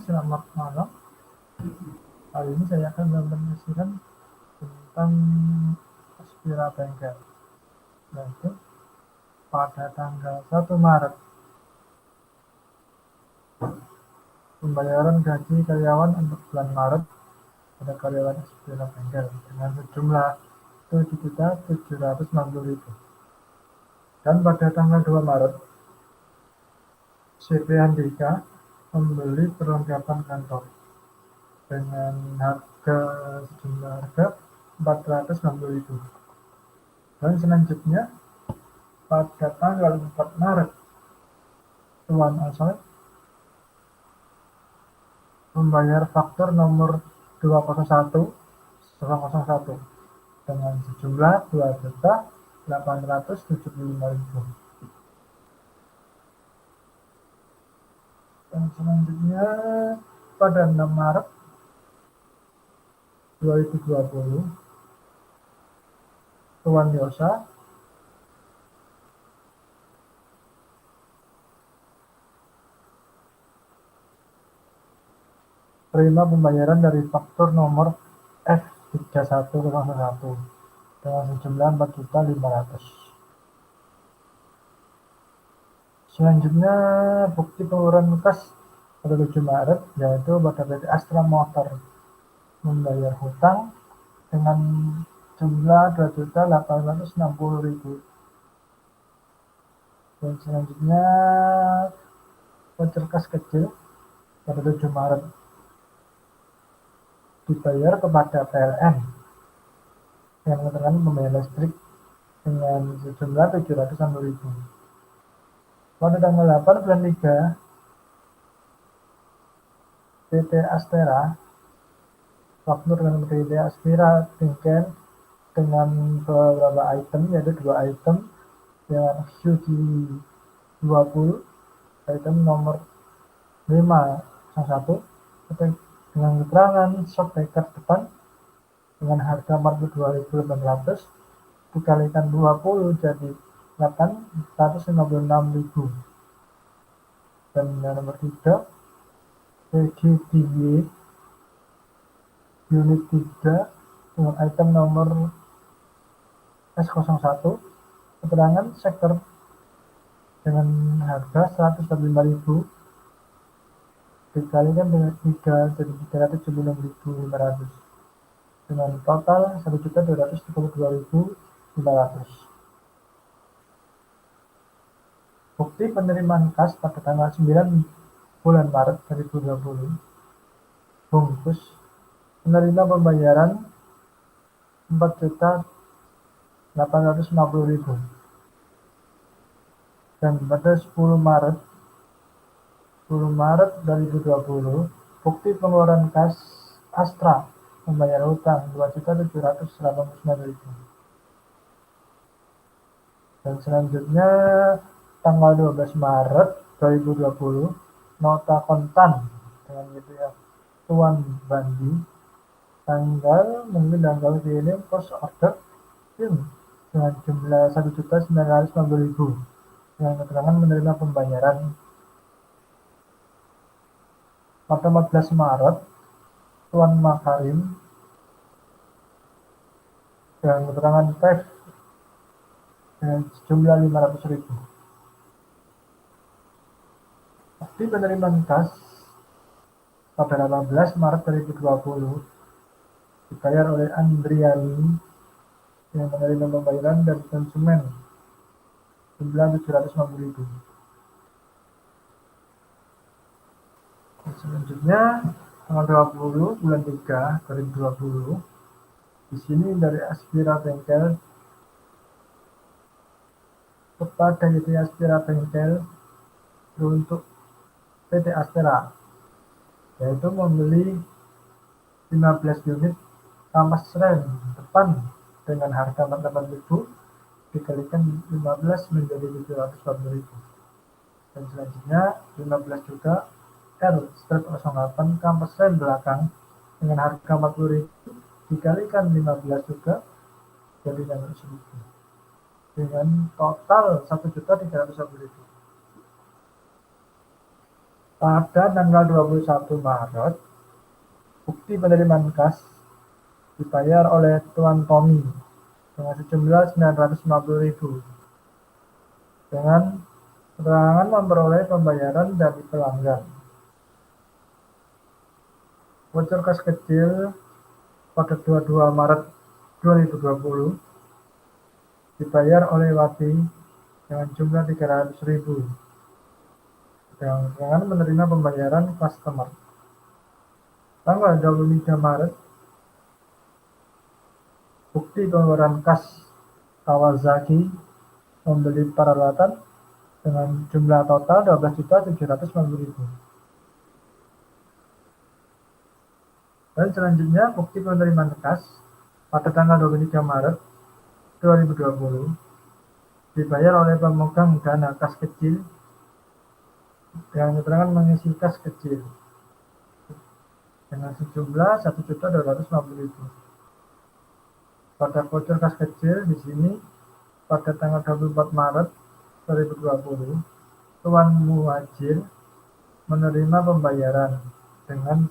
selamat malam. Kali ini saya akan menjelaskan tentang Aspira Bengkel, yaitu pada tanggal 1 Maret pembayaran gaji karyawan untuk bulan Maret pada karyawan Aspira Bengkel dengan sejumlah Rp7.760.000, dan pada tanggal 2 Maret CP Andika membeli perlengkapan kantor dengan sejumlah harga Rp460.000. Dan selanjutnya pada tanggal 4 Maret Tuan Asoy membayar faktur nomor 201001 dengan sejumlah Rp2.875.000. Dan selanjutnya pada 6 Maret 2020 Tuan Yosa terima pembayaran dari faktur nomor F3101 dengan sejumlah Rp4.500.000. Selanjutnya bukti pengeluaran kas pada 7 Maret, yaitu pada PT Astra Motor membayar hutang dengan jumlah Rp2.860.000. Dan selanjutnya voucher kas kecil pada 7 Maret dibayar kepada PLN yang menerangkan pembayaran listrik dengan sejumlah Rp760.000. Pada tanggal 8 bulan 3 PT Astera faktur dengan PT Aspira Bengkel dengan beberapa item, yaitu 2 item dengan QG20, item nomor 501 dengan keterangan shock breaker depan dengan harga Rp42.800 dikalikan 20 jadi Rp856.000. Dan yang nomor 3 PGDY unit 3 dengan item nomor S01 keterangan sektor dengan harga Rp145.000 dikalikan dengan 3 jadi Rp376.500 dengan total Rp1.232.500. Bukti penerimaan kas pada tanggal 9 bulan Maret 2020 bungkus menerima pembayaran Rp4.850.000. Dan pada 10 Maret 2020 bukti pengeluaran kas Astra membayar hutang Rp2.789.000. Dan selanjutnya tanggal 12 Maret 2020 nota kontan dengan GPF Tuan Bandi tanggal kirim pos order dengan jumlah Rp1.950.000 dengan keterangan menerima pembayaran. Pada 14 Maret Tuan Makarim dengan keterangan TEF dengan jumlah Rp500.000. Bukti penerimaan kas pada 18 Maret 2020 dibayar oleh Andriani yang menerima pembayaran dari konsumen jumlah Rp750.000. Selanjutnya tanggal 20 bulan 3 2020 di sini dari Aspira Bengkel kepada PT Aspira Bengkel untuk PT Astera, yaitu membeli 15 unit kampas rem depan dengan harga Rp48.000 dikalikan 15 menjadi Rp740.000. Dan selanjutnya 15 juga R-08 kampas rem belakang dengan harga Rp40.000 dikalikan 15 juga jadi Rp100.000 dengan total Rp1.350.000. Pada tanggal 21 Maret, bukti penerimaan kas dibayar oleh Tuan Tommy dengan sejumlah 950.000 dengan keterangan memperoleh pembayaran dari pelanggan. Voucher kas kecil pada 22 Maret 2020 dibayar oleh Wati dengan jumlah 300.000 dengan menerima pembayaran customer. Tanggal 23 Maret, bukti pengeluaran kas Kawasaki membeli peralatan dengan jumlah total 12.750.000. Dan selanjutnya, bukti penerimaan kas pada tanggal 23 Maret 2020 dibayar oleh pemegang dana kas kecil dengan keterangan mengisi kas kecil dengan sejumlah 1.250.000. Pada voucher kas kecil di sini pada tanggal 24 Maret 2020, Tuan Muhajir menerima pembayaran dengan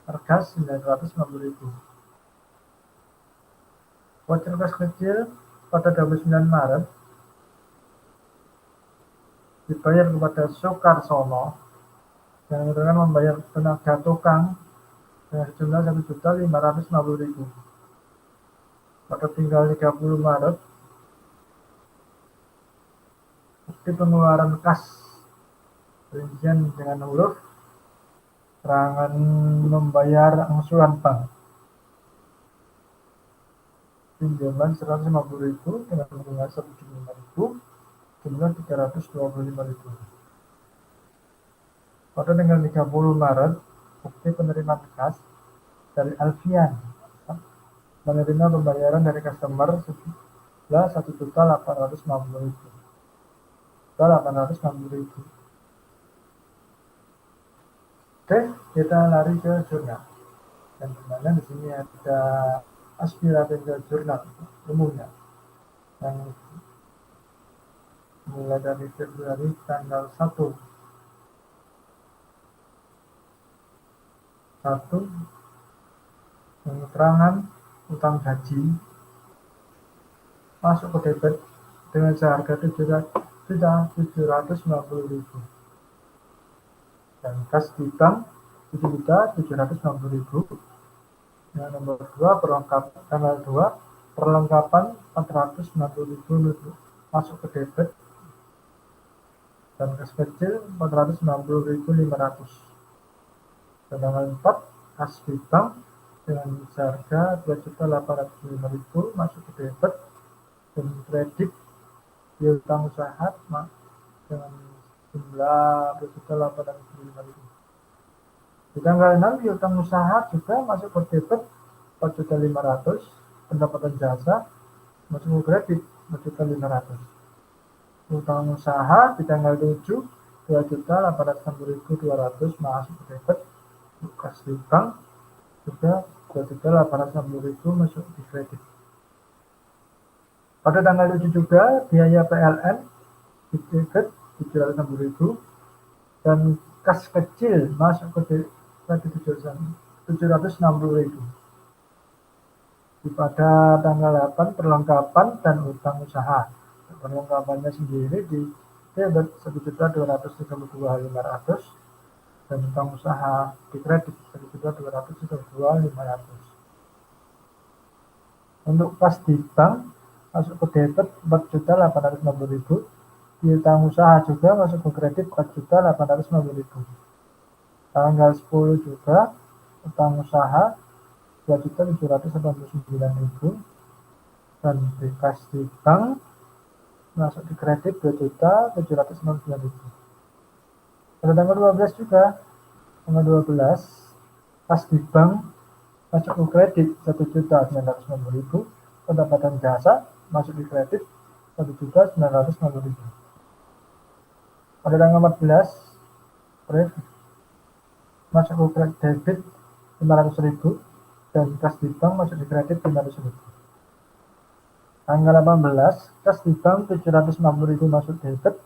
harga 950.000. Voucher kas kecil pada 29 Maret dibayar kepada Soekarsono dengan keterangan membayar tenaga tukang dengan sejumlah 1.550.000. Pada tanggal 30 Maret, bukti pengeluaran kas rincian dengan huruf keterangan membayar angsuran bank pinjaman 150.000 dengan bunga 175.000 jumlah 325.000. Pada tanggal 30 Maret, bukti penerimaan kas dari Alfian menerima pembayaran dari customer sejumlah 1.850.000. Oke, kita lari ke jurnal. Dan dimana di sini ada aspirasi ke jurnal umumnya yang mulai dari Februari tanggal 1 keterangan utang gaji masuk ke debit dengan seharga 7.750.000 dan kas di bank 7.750.000. Yang nomor 2 perlengkapan tanggal 2 perlengkapan 490.000 masuk ke debit dan kas kecil 490.500. Dan tanggal 4 kas di bank dengan harga 2.805.000 masuk ke debit dan kredit piutang usaha dengan jumlah 2.805.000. Di tanggal 6 piutang usaha juga masuk ke debit 4.500.000, pendapatan jasa masuk ke kredit 4.500.000. Utang usaha di tanggal 7 2.860.200 masuk ke debit, kas di bank juga 2.860.000 masuk di kredit. Pada tanggal 7 juga biaya PLN di debit 760.000 dan kas kecil masuk ke kredit 760.000. Pada tanggal 8 perlengkapan dan utang usaha. Perlengkapannya sendiri di debit 1.232.500 dan utang usaha di kredit 1.232.500. Untuk kas di bank masuk ke debit 4.850.000, di utang usaha juga masuk ke kredit 4.850.000. Tanggal 10 juga utang usaha 2.789.000 dan di kas di bank masuk di kredit 2.799.000. Pada tanggal 12 juga, tanggal 12 kas di bank masuk ke kredit 1.990.000, pendapatan jasa masuk di kredit 1.990.000. Pada tanggal 14 masuk ke debit 500.000 dan kas di bank masuk di kredit 500.000. Tanggal 18 kas di bank 750.000 masuk debit,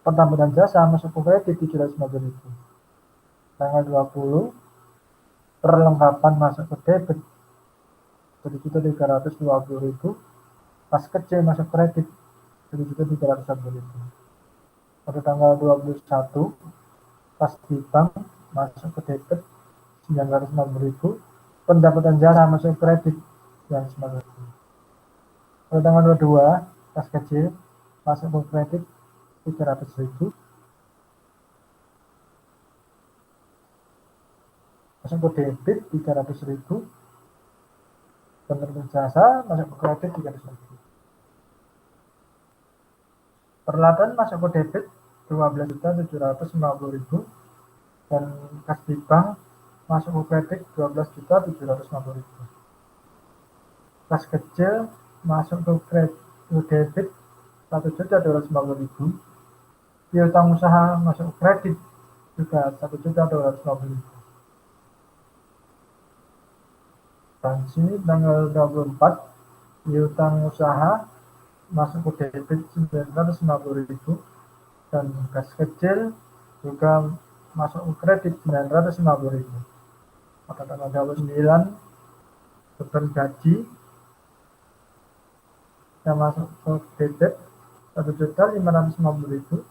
pendapatan jasa masuk ke kredit 750.000. Tanggal 20 perlengkapan masuk ke debit 7.320.000, pas kecil masuk kredit 7.320.000. Pada tanggal 21 pas di bank masuk ke debit 950.000, pendapatan jarah masuk kredit 950.000. Pada tanggal 22 pas kecil masuk ke kredit 300.000, masuk ke debit 300.000, penerima jasa masuk ke kredit 300.000. Peralatan masuk ke debit 12.750.000 dan kas di bank masuk ke kredit 12.750.000. Kas kecil masuk ke debit 1.250.000. Piutang usaha masuk ke kredit juga 1.250.000. Dan sini tanggal 24 piutang usaha masuk ke debit 950.000 dan kas kecil juga masuk ke kredit 950.000. Pada tanggal 29 beban gaji yang masuk ke debit 1.550.000,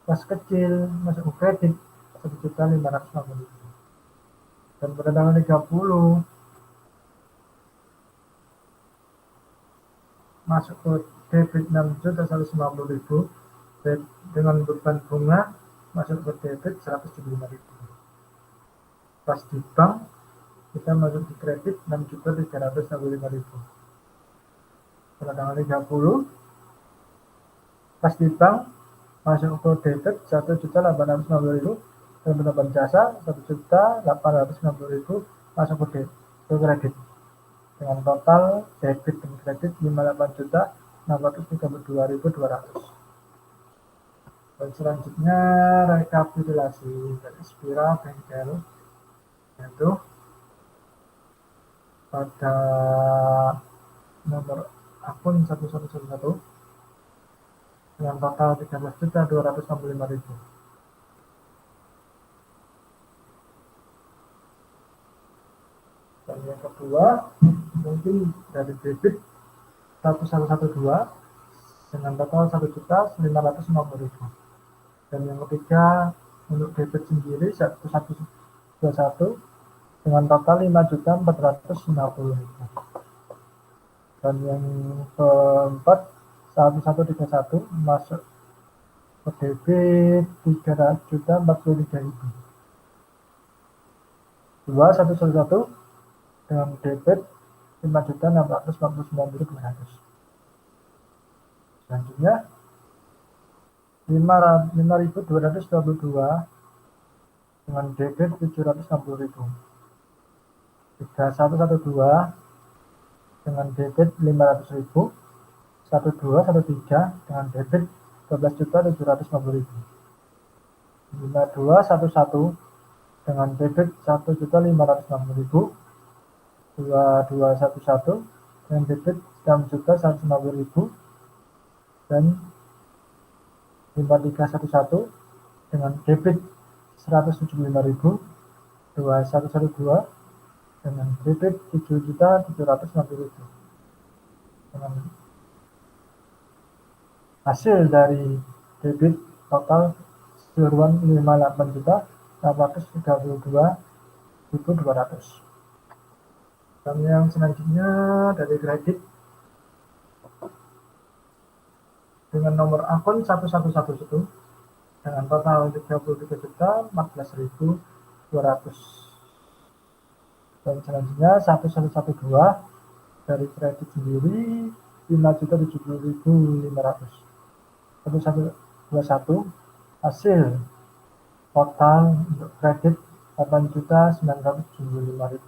kas kecil masuk ke kredit 1.550.000. Dan pada tanggal 30 masuk ke debit 6.150.000 dengan beban bunga masuk ke debit 175.000. Pas di bank kita masuk di kredit 6.365.000. Pada tanggal 30 pas di bank masuk ke debit 1.850.000 dan beban jasa 1.850.000 masuk ke kredit dengan total debit dan kredit 58.632.200. Dan selanjutnya rekapitulasi dari Spira Bengkel, yaitu pada nomor akun 1111 dengan total 13.265.000. Dan yang kedua mungkin dari debit 1112 dengan total 1.550.000. Dan yang ketiga untuk debit sendiri 1121 dengan total 5.450.000. Dan yang keempat 1131 masuk ke debit 3.043.000. 2111 dengan debit 5.649.200. Selanjutnya 5.222 dengan debit 760.000. 3112 dengan debit 500.000. 1213 dengan debit 12.750.000. 5211 dengan debit 1.560.000. 2211 dengan debit 6.150.000 dan 5311 dengan debit 175.000. 2112 dengan debit 7.750.000. Dengan hasil dari debit total keseluruhan 58.832.200. Dan yang selanjutnya dari kredit dengan nomor akun 1111 dengan total 33.014.200. Dan selanjutnya 1112 dari kredit sendiri 5.070.500. 1121 hasil total untuk kredit 8.975.000.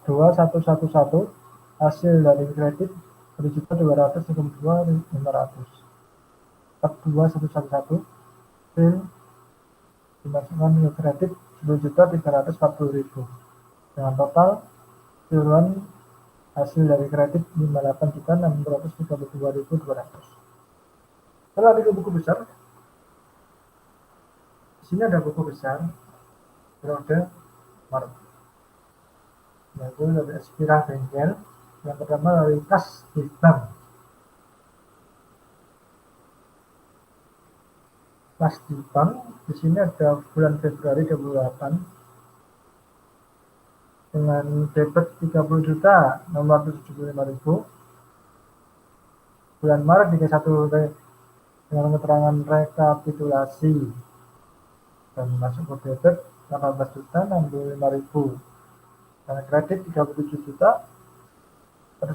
2111 hasil dari kredit 7.262.500. 4111 hasil dimasukkan ke kredit 10.340.000 dengan total keseluruhan hasil dari kredit 58.632.200. Setelah di buku besar, di sini ada buku besar periode Maret, yaitu dari Espira Bengkel. Yang pertama dari kas di bank. Kas di bank, di sini ada bulan Februari 28 dengan debit 30.675.000. Bulan Maret 31 dengan keterangan rekapitulasi dan masuk ke debit 18.065.000 dan kredit 37.134.200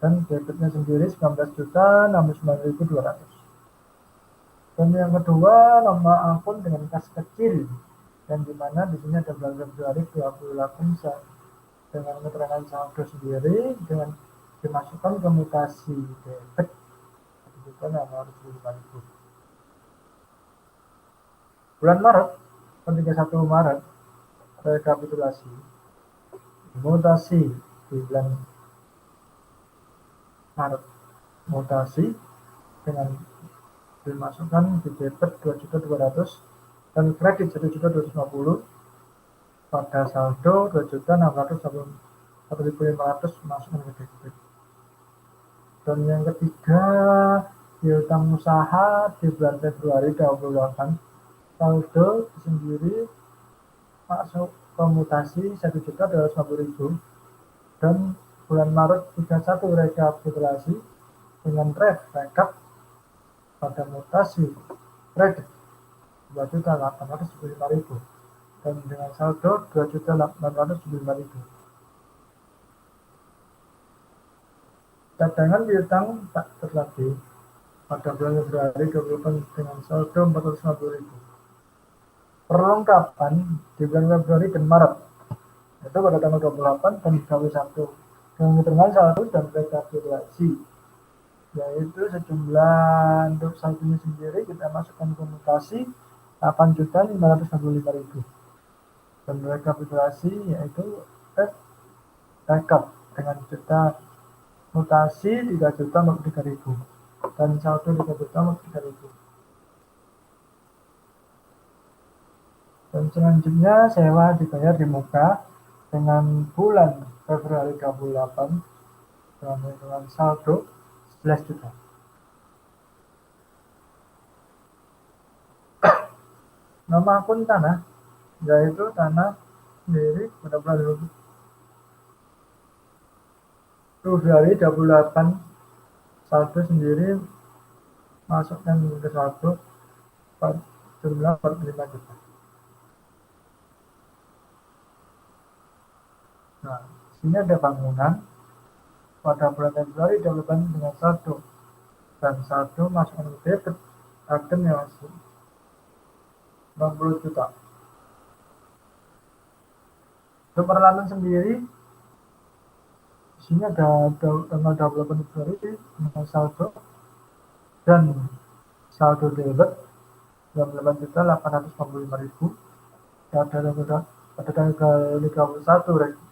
dan debitnya sendiri 19.069.200. Dan yang kedua, nama akun dengan kas kecil, dan dimana di sini ada bulan Februari 28 dengan keterangan saldo sendiri dengan dimasukkan ke mutasi debit juga 605.000. Bulan Maret, 31 Maret, rekapitulasi mutasi di bulan Maret, mutasi dengan dimasukkan di debit 2.200 dan kredit 1.250 pada saldo 2.601.500 masukkan ke debit. Dan yang ketiga, piutang usaha di bulan Februari 28 saldo sendiri masuk ke mutasi 1.250.000 dan bulan Maret 31 rekapitulasi dengan rekap pada mutasi kredit 2.875.000 dan dengan saldo 2.875.000. Cadangan piutang tak terlatih pada bulan Februari 28 dengan saldo 450.000. Perlengkapan di bulan Februari dan Maret itu pada tanggal 28 dan 21 dengan keterangan saldo dan rekapitulasi, yaitu sejumlah untuk saldonya sendiri kita masukkan ke mutasi 8.565.000 dan rekapitulasi yaitu rekap dengan juta mutasi 3.043.000 dan saldo 3.043.000. Dan selanjutnya sewa dibayar di muka dengan bulan Februari 28 dengan saldo 11 juta. Nama akun tanah yaitu tanah sendiri pada bulan Februari 28 saldo sendiri masukkan ke saldo jumlah 45 juta. Nah, sini ada bangunan pada bulan Februari 28 dengan saldo dan saldo masukkan ke debit agen yang 60 juta. Untuk peralatan sendiri di sini ada tanggal 28 Februari dengan saldo dan saldo debit 18.845.000 pada tanggal 31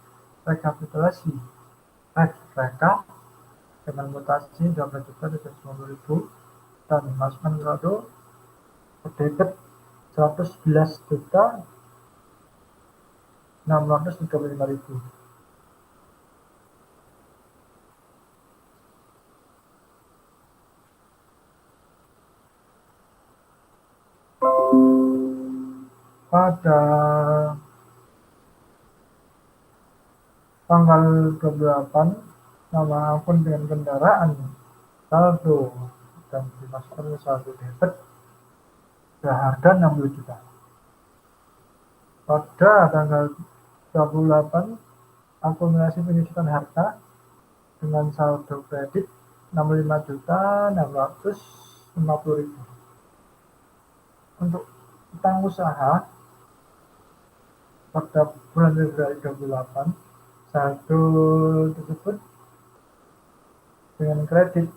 rekapitulasi rekap dengan mutasi 12.750.000 dan masukkan saldo debit 111.635.000. Pada tanggal 28 nama akun dengan kendaraan saldo dan dimasukkan ke saldo debit berharga 60 juta. Pada tanggal 28 akumulasi penyusutan harta dengan saldo kredit 65.650.000. Untuk utang usaha pada bulan Februari 28 saldo tersebut dengan kredit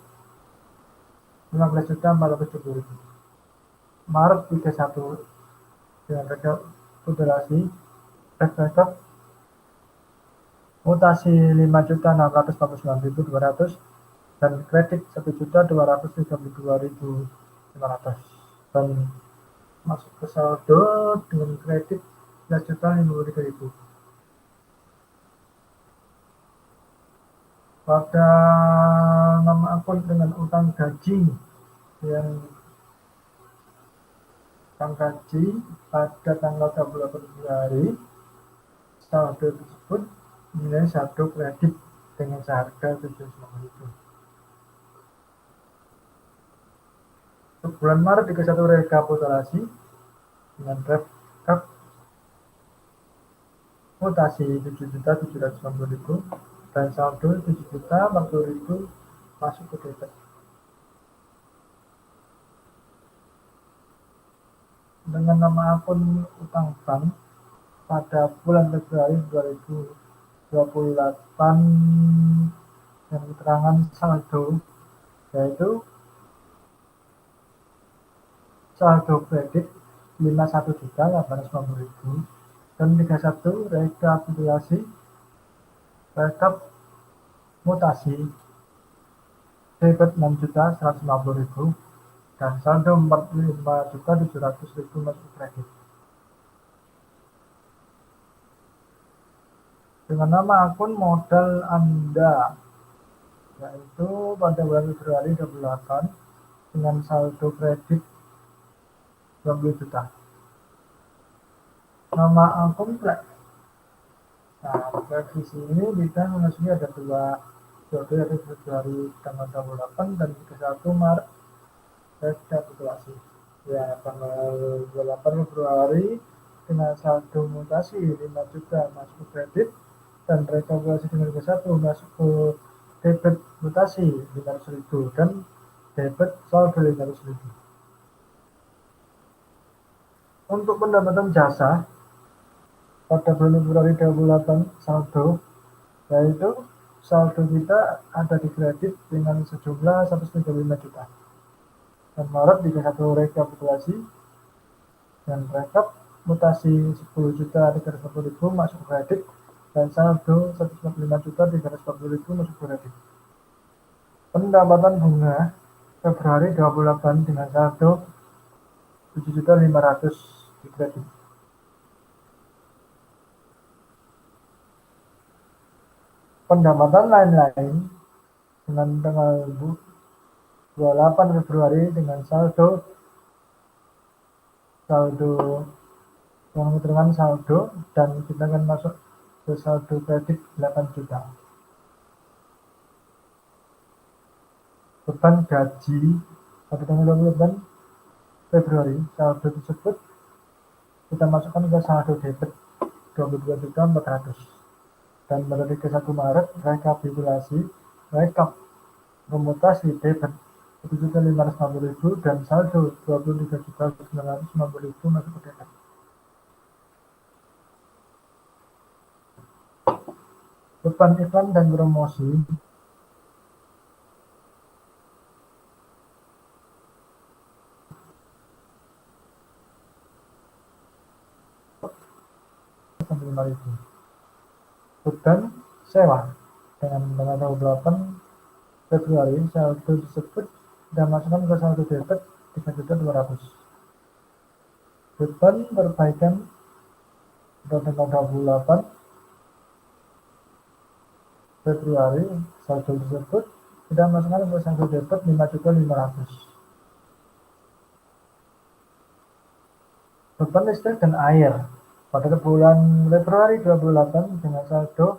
15.470.000. Maret 31 dengan rekapitulasi rekap mutasi 5.649.200 dan kredit 1.232.500 dan masuk ke saldo dengan kredit 11.053.000. Pada nama akun dengan utang gaji yang utang gaji pada tanggal 28 Februari, saldo tersebut nilai saldo kredit dengan seharga 750.000. Untuk bulan Maret 31 rekapitulasi dengan rekap mutasi 7.750.000 dan saldo 7.040.000 masuk ke debit. Dengan nama akun utang bank pada bulan Februari 2028 dan keterangan saldo yaitu saldo kredit 51.850.000 dan 31 rekapitulasi rekap mutasi debit 6.150.000 dan saldo 45.700.000 masuk kredit. Dengan nama akun modal Anda yaitu pada bulan Februari 28 dengan saldo kredit 20 juta. Nama akun Plek. Nah, Plek di sini kita memasuki ada dua periode yaitu Februari tanggal 28 dan 31 Maret rekapitulasi. Ya, tanggal 28 Februari dengan saldo mutasi 5 juta masuk ke kredit dan rekapitulasi dengan 21 masuk ke debit mutasi 500.000 dan debit saldo 500.000. Untuk pendapatan jasa pada bulan Februari 28 saldo yaitu saldo kita ada di kredit dengan sejumlah 135 juta dan Maret 31 rekapitulasi dan rekap mutasi 10.350.000 masuk kredit dan saldo 145.340.000 masuk kredit. Pendapatan bunga Februari 28 dengan saldo 7.500.000 di kredit. Pendapatan lain-lain dengan tanggal 28 Februari dengan saldo yang keterangan saldo dan kita akan masuk ke saldo kredit 8 juta. Beban gaji pada tanggal 28 Februari saldo tersebut kita masukkan ke saldo debit 22.400 dan pada 31 Maret rekapitulasi rekap memutasi debit 7.550.000 dan saldo 23.950.000 masuk ke debit. Beban iklan dan promosi beban sewa dengan tanggal 28 Februari saldo tersebut kita masukkan ke saldo debit 3.200. Beban perbaikan pada tanggal 28 Februari saldo tersebut kita masukkan ke saldo debit 5.500. Beban listrik dan air pada bulan Februari 28 dengan saldo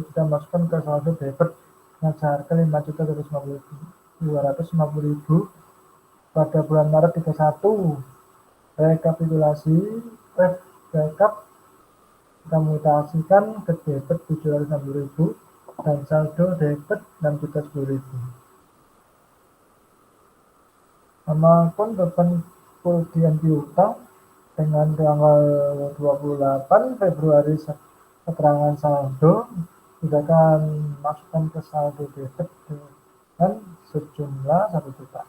kita masukkan ke saldo debit dengan seharga 5.250.000 pada bulan Maret 31 rekapitulasi rekap kita mutasikan ke debit 760.000 dan saldo debit 6.10.000. Nama akun beban kerugian piutang dengan tanggal 28 Februari keterangan saldo kita akan masukkan ke saldo debit dengan sejumlah 1 juta.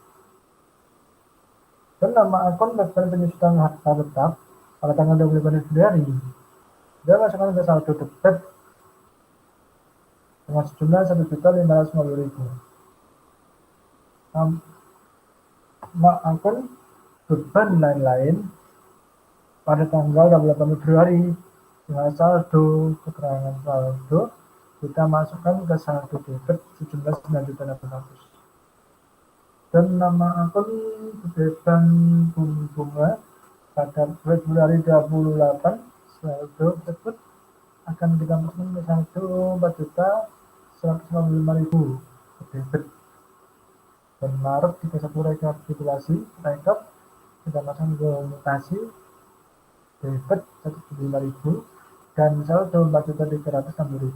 Dan nama akun beban penyusutan harta tetap pada tanggal 25 Februari kita masukkan ke saldo debit dengan sejumlah 1.550.000. nama akun, beban lain-lain pada tanggal 28 Februari dengan saldo keterangan saldo kita masukkan ke saldo debit sejumlah 9.800.000 dan nama akun beban bunga pada Februari 28 saldo tersebut akan kita masukkan ke saldo 4.155.000 debit. Dan Maret 31 rekapitulasi rekap kita masukkan ke mutasi debit 175.000 dan saldo 4.360.000.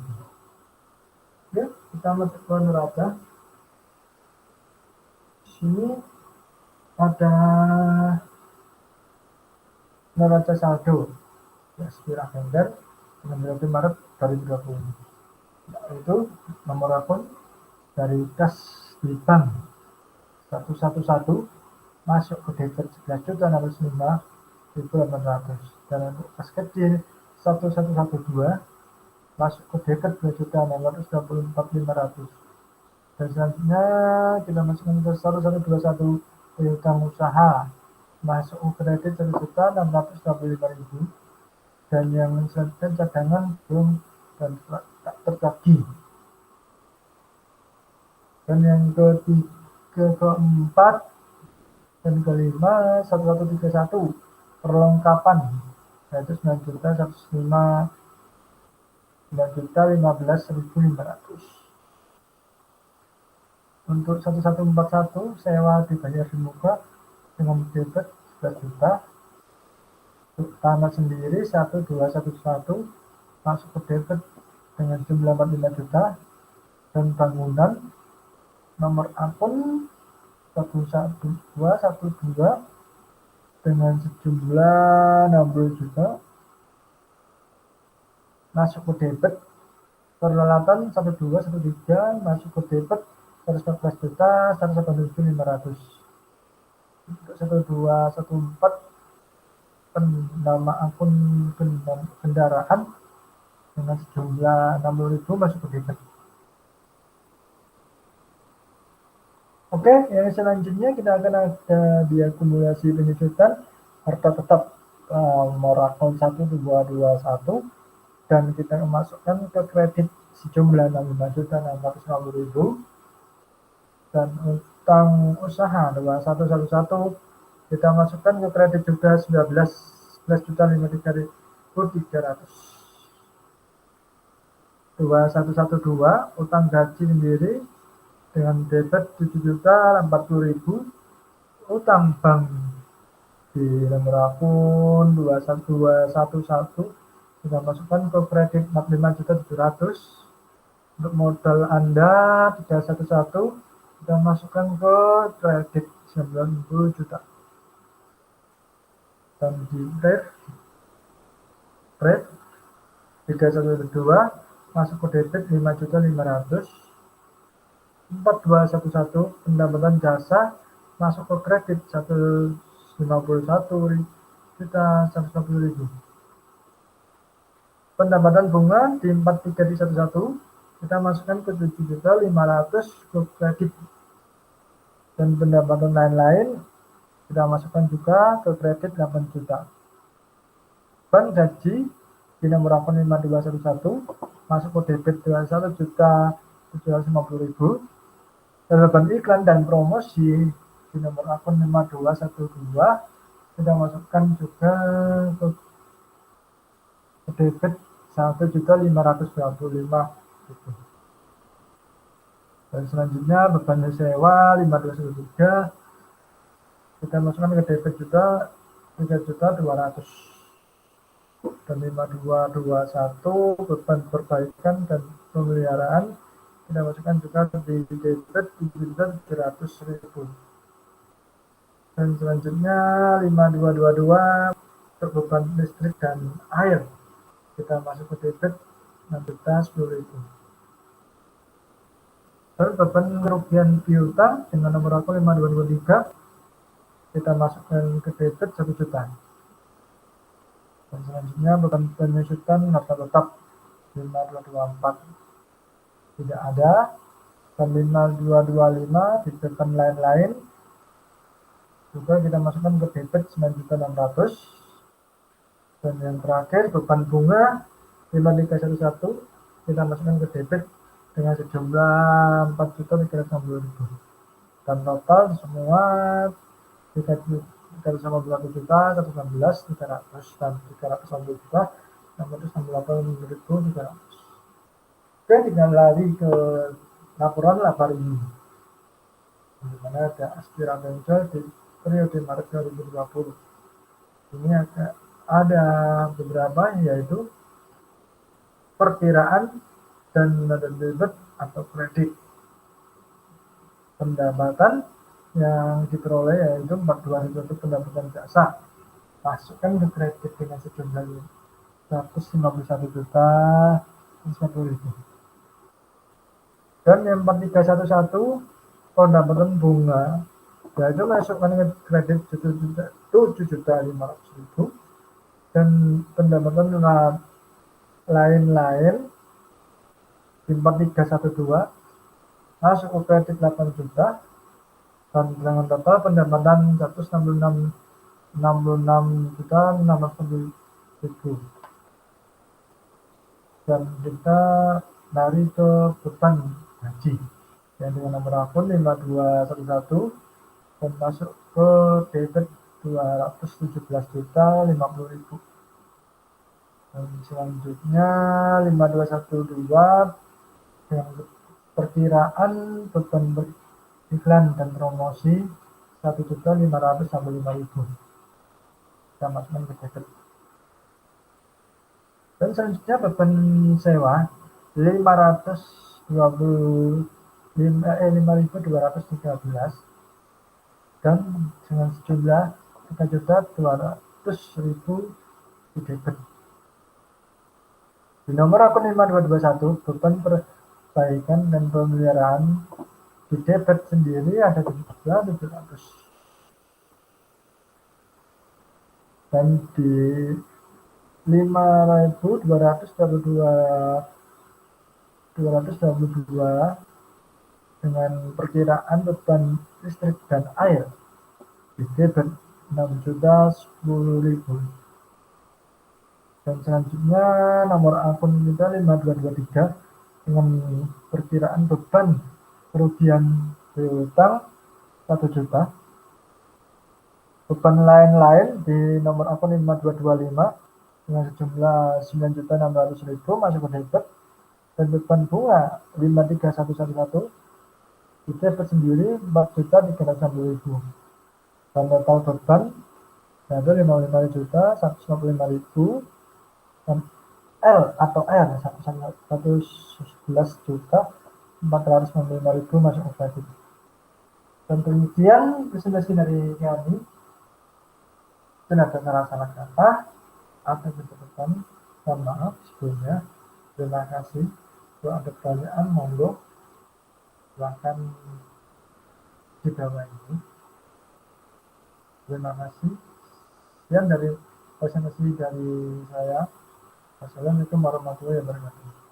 Ya, kita masuk ke neraca. Sini ada neraca saldo ya, Spira Gender dengan 1 Maret 2020, yaitu nomor akun dari kas di bank 111 masuk ke debit 11.605.800 dan untuk kas kecil 1112 masuk ke debit 2.624.500 dan selanjutnya kita masukkan ke 1121 piutang usaha masuk ke kredit 1.625.000 dan yang selanjutnya cadangan belum dan tak terbagi. Dan yang ketiga, keempat dan kelima 1131 perlengkapan yaitu 9.015.500. Untuk 1141 sewa dibayar di muka dengan debit 11 juta. Untuk tanah sendiri 1211 masuk ke debit dengan jumlah 45 juta dan bangunan nomor akun 11212 dengan sejumlah 60 juta masuk ke debit. Peralatan 1213 masuk ke debit 114 juta 187.500. Untuk 1214 nama akun kendaraan dengan sejumlah 60.000 masuk ke debit. Oke, yang selanjutnya kita akan ada di akumulasi penyusutan harta tetap nomor akun 1221 dan kita masukkan ke kredit sejumlah 65.650.000 dan utang usaha 2111 kita masukkan ke kredit juga 11.533.300. 2112 utang gaji sendiri dengan debit 7.040.000, utang bank di nomor akun 21211 kita masukkan ke kredit 45.700. Untuk modal Anda 311 kita masukkan ke kredit 90 juta. Dan di rate 312 masuk ke debit 5.500.000. 4211 pendapatan jasa masuk ke kredit 151.150.000. Pendapatan bunga di 4311 kita masukkan ke 7.500.000 ke kredit dan pendapatan lain-lain kita masukkan juga ke kredit 8 juta. Bank gaji di nomor akun 5211 masuk ke debit 21.750.000. Beban iklan dan promosi di nomor akun 5212 kita masukkan juga ke debit 1.525.000. Dan selanjutnya beban sewa 5213 kita masukkan ke debit juga 3.200.000 dan 5221 beban perbaikan dan pemeliharaan kita masukkan juga di debit 7.700.000. Dan selanjutnya 5222 untuk beban listrik dan air kita masuk ke debit 6.10.000. Dan beban kerugian piutang dengan nomor akun 5223 kita masukkan ke debit 1 juta. Dan selanjutnya beban penyusutan harta tetap 5224 tidak ada. Dan 5225 di beban lain-lain juga kita masukkan ke debit 9.600.000. Dan yang terakhir beban bunga 5311 kita masukkan ke debit dengan sejumlah 4.360.000. Dan total semua 351 juta 116.300 dan 360 juta 668.300. Oke, tinggal lari ke laporan laba ini, di mana ada aspirasi muncul di periode Maret 2020. Ini ada beberapa, yaitu perkiraan dan debit atau kredit. Pendapatan yang diperoleh yaitu 42.000 untuk pendapatan jasa, masukkan ke kredit dengan sejumlah 151 juta 150.000. Dan yang 4311 pendapatan bunga yaitu masukkan ke kredit 7.500.000. Dan pendapatan lain-lain di 4312 masuk ke kredit 8 juta dan dengan total pendapatan 166 juta 610.000. Dan kita lari ke beban gaji yang dengan nomor akun 5211 dan masuk ke debit 217 juta 50.000. Dan selanjutnya 5212 dengan perkiraan beban iklan dan promosi 1.555.000. Kita masukkan ke debit. Dan selanjutnya beban sewa 5.213 dan dengan sejumlah 3.200.000 di debit. Di nomor akun 5221 beban perbaikan dan pemeliharaan di debit sendiri ada 7.700. Dan di 5.222 dengan perkiraan beban listrik dan air di debit 6.010.000. Dan selanjutnya nomor akun kita 5223 dengan perkiraan beban kerugian piutang 1 juta. Beban lain-lain di nomor akun 5225 dengan sejumlah 9.600.000 masuk ke debit. Dan beban bunga 53111 di debit sendiri 4.360.000. Dan total beban yaitu 55 juta 155.000. Dan L atau R 111 juta 495.000 masuk ke kredit. Dan demikian presentasi dari kami. Mungkin ada salah-salah kata atau kecepatan, mohon maaf sebelumnya. Terima kasih. Kalau ada pertanyaan monggo silahkan di bawah ini. Terima kasih. Sekian dari presentasi dari saya. Wassalamualaikum warahmatullahi wabarakatuh.